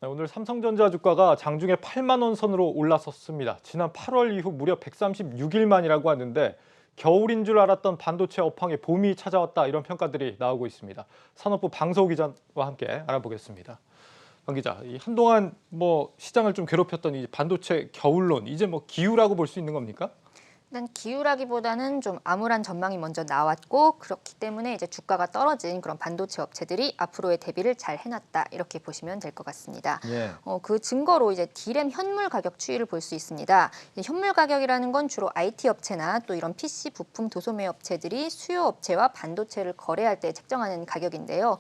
네, 오늘 삼성전자 주가가 장중에 8만 원 선으로 올라섰습니다. 지난 8월 이후 무려 136일 만이라고 하는데 겨울인 줄 알았던 반도체 업황에 봄이 찾아왔다 이런 평가들이 나오고 있습니다. 산업부 방서우 기자와 함께 알아보겠습니다. 방 기자, 한동안 시장을 좀 괴롭혔던 이 반도체 겨울론 이제 기후라고 볼 수 있는 겁니까? 일단 기후라기보다는 좀 암울한 전망이 먼저 나왔고 그렇기 때문에 이제 주가가 떨어진 그런 반도체 업체들이 앞으로의 대비를 잘 해놨다 이렇게 보시면 될 것 같습니다. 예. 그 증거로 이제 디램 현물 가격 추이를 볼 수 있습니다. 이 현물 가격이라는 건 주로 IT 업체나 또 이런 PC 부품 도소매 업체들이 수요 업체와 반도체를 거래할 때 책정하는 가격인데요.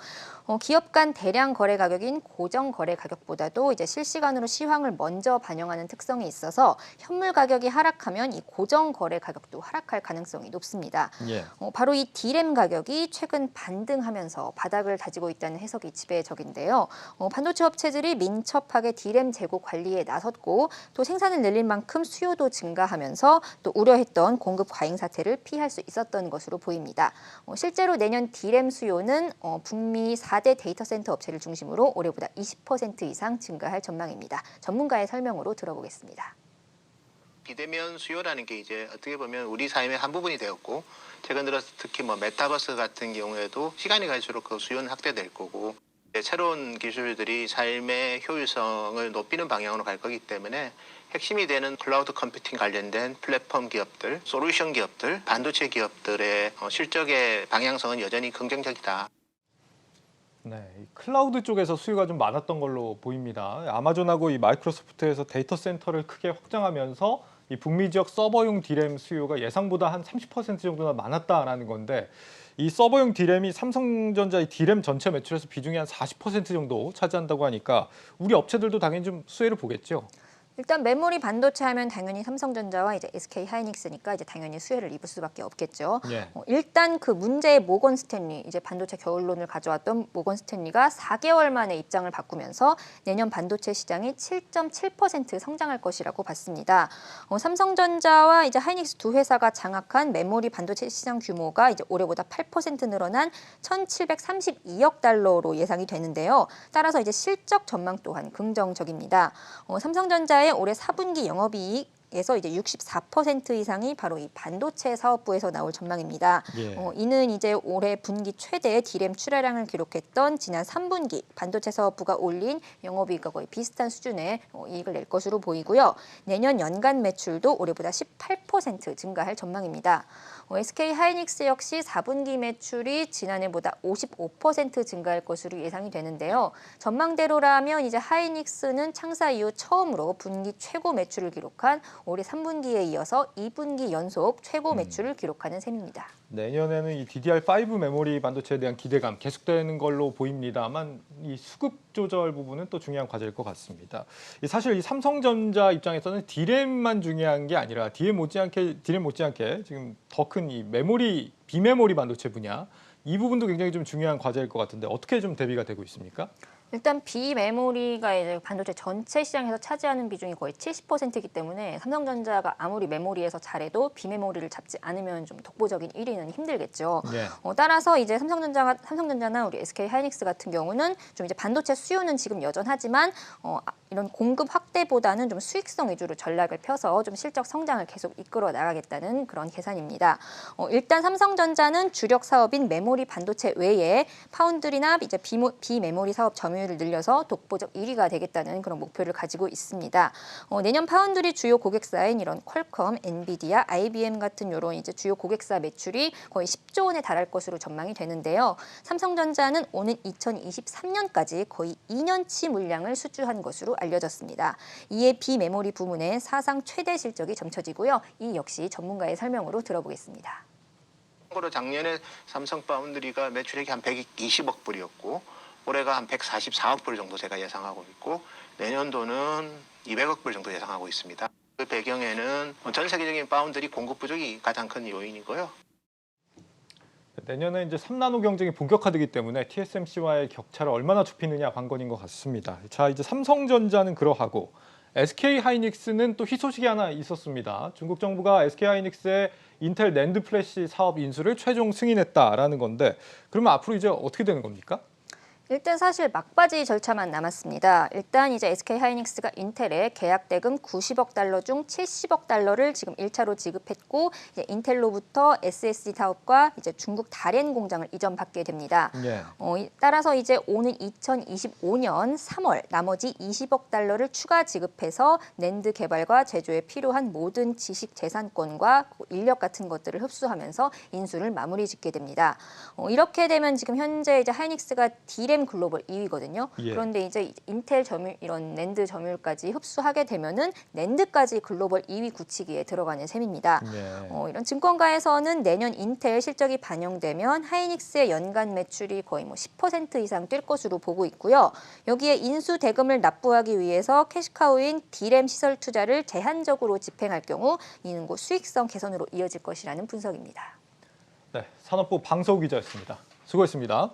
기업 간 대량 거래 가격인 고정 거래 가격보다도 이제 실시간으로 시황을 먼저 반영하는 특성이 있어서 현물 가격이 하락하면 이 고정 거래 가격도 하락할 가능성이 높습니다. 예. 바로 이 디램 가격이 최근 반등하면서 바닥을 다지고 있다는 해석이 지배적인데요. 반도체 업체들이 민첩하게 디램 재고 관리에 나섰고 또 생산을 늘린 만큼 수요도 증가하면서 또 우려했던 공급 과잉 사태를 피할 수 있었던 것으로 보입니다. 실제로 내년 디램 수요는 북미 4대 데이터 센터 업체를 중심으로 올해보다 20% 이상 증가할 전망입니다. 전문가의 설명으로 들어보겠습니다. 비대면 수요라는 게 이제 어떻게 보면 우리 삶의 한 부분이 되었고 최근 들어서 특히 메타버스 같은 경우에도 시간이 갈수록 그 수요는 확대될 거고 새로운 기술들이 삶의 효율성을 높이는 방향으로 갈 거기 때문에 핵심이 되는 클라우드 컴퓨팅 관련된 플랫폼 기업들, 솔루션 기업들, 반도체 기업들의 실적의 방향성은 여전히 긍정적이다. 네, 이 클라우드 쪽에서 수요가 좀 많았던 걸로 보입니다. 아마존하고 이 마이크로소프트에서 데이터 센터를 크게 확장하면서 이 북미 지역 서버용 디램 수요가 예상보다 한 30% 정도나 많았다라는 건데 이 서버용 디램이 삼성전자의 디램 전체 매출에서 비중이 한 40% 정도 차지한다고 하니까 우리 업체들도 당연히 좀 수혜를 보겠죠. 일단 메모리 반도체 하면 당연히 삼성전자와 이제 SK 하이닉스니까 이제 당연히 수혜를 입을 수밖에 없겠죠. 예. 일단 그 문제의 모건 스탠리 이제 반도체 겨울론을 가져왔던 모건 스탠리가 4개월 만에 입장을 바꾸면서 내년 반도체 시장이 7.7% 성장할 것이라고 봤습니다. 삼성전자와 이제 하이닉스 두 회사가 장악한 메모리 반도체 시장 규모가 이제 올해보다 8% 늘어난 1,732억 달러로 예상이 되는데요. 따라서 이제 실적 전망 또한 긍정적입니다. 삼성전자의 올해 4분기 영업이익에서 이제 64% 이상이 바로 이 반도체 사업부에서 나올 전망입니다. 예. 이는 이제 올해 분기 최대의 디램 출하량을 기록했던 지난 3분기 반도체 사업부가 올린 영업이익과 거의 비슷한 수준의 이익을 낼 것으로 보이고요. 내년 연간 매출도 올해보다 18% 증가할 전망입니다. SK 하이닉스 역시 4분기 매출이 지난해보다 55% 증가할 것으로 예상이 되는데요. 전망대로라면 이제 하이닉스는 창사 이후 처음으로 분기 최고 매출을 기록한 올해 3분기에 이어서 2분기 연속 최고 매출을 기록하는 셈입니다. 내년에는 이 DDR5 메모리 반도체에 대한 기대감 계속되는 걸로 보입니다만 이 수급 조절 부분은 또 중요한 과제일 것 같습니다. 사실 이 삼성전자 입장에서는 디램만 중요한 게 아니라 디램 못지않게 지금 더 큰 이 메모리 비메모리 반도체 분야 이 부분도 굉장히 좀 중요한 과제일 것 같은데 어떻게 좀 대비가 되고 있습니까? 일단 비메모리가 이제 반도체 전체 시장에서 차지하는 비중이 거의 70%이기 때문에 삼성전자가 아무리 메모리에서 잘해도 비메모리를 잡지 않으면 좀 독보적인 1위는 힘들겠죠. 네. 따라서 이제 삼성전자나 우리 SK 하이닉스 같은 경우는 좀 이제 반도체 수요는 지금 여전하지만 이런 공급 확대보다는 좀 수익성 위주로 전략을 펴서 좀 실적 성장을 계속 이끌어 나가겠다는 그런 계산입니다. 일단 삼성전자는 주력 사업인 메모리 반도체 외에 파운드리나 이제 비메모리 사업 점유율을 늘려서 독보적 1위가 되겠다는 그런 목표를 가지고 있습니다. 내년 파운드리 주요 고객사인 이런 퀄컴, 엔비디아, IBM 같은 이런 이제 주요 고객사 매출이 거의 10조 원에 달할 것으로 전망이 되는데요. 삼성전자는 오는 2023년까지 거의 2년치 물량을 수주한 것으로 알려졌습니다. 이에 비메모리 부문의 사상 최대 실적이 점쳐지고요. 이 역시 전문가의 설명으로 들어보겠습니다. 참고로 작년에 삼성 파운드리가 매출액이 한 120억 불이었고 올해가 한 144억 불 정도 제가 예상하고 있고 내년도는 200억 불 정도 예상하고 있습니다. 그 배경에는 전 세계적인 파운드리 공급 부족이 가장 큰 요인이고요. 내년에 이제 3나노 경쟁이 본격화되기 때문에 TSMC와의 격차를 얼마나 좁히느냐 관건인 것 같습니다. 자, 이제 삼성전자는 그러하고 SK 하이닉스는 또 희소식이 하나 있었습니다. 중국 정부가 SK 하이닉스의 인텔 낸드 플래시 사업 인수를 최종 승인했다라는 건데 그러면 앞으로 이제 어떻게 되는 겁니까? 일단 사실 막바지 절차만 남았습니다. 일단 이제 SK하이닉스가 인텔에 계약 대금 90억 달러 중 70억 달러를 지금 1차로 지급했고 이제 인텔로부터 SSD 사업과 이제 중국 다롄 공장을 이전받게 됩니다. 예. 따라서 이제 오는 2025년 3월 나머지 20억 달러를 추가 지급해서 낸드 개발과 제조에 필요한 모든 지식 재산권과 인력 같은 것들을 흡수하면서 인수를 마무리 짓게 됩니다. 이렇게 되면 지금 현재 이제 하이닉스가 디램 글로벌 2위거든요. 예. 그런데 이제 인텔 점유 이런 낸드 점유율까지 흡수하게 되면은 낸드까지 글로벌 2위 굳히기에 들어가는 셈입니다. 예. 이런 증권가에서는 내년 인텔 실적이 반영되면 하이닉스의 연간 매출이 거의 뭐 10% 이상 뛸 것으로 보고 있고요. 여기에 인수 대금을 납부하기 위해서 캐시카우인 디램 시설 투자를 제한적으로 집행할 경우 이는 곧 수익성 개선으로 이어질 것이라는 분석입니다. 네, 산업부 방서우 기자였습니다. 수고했습니다.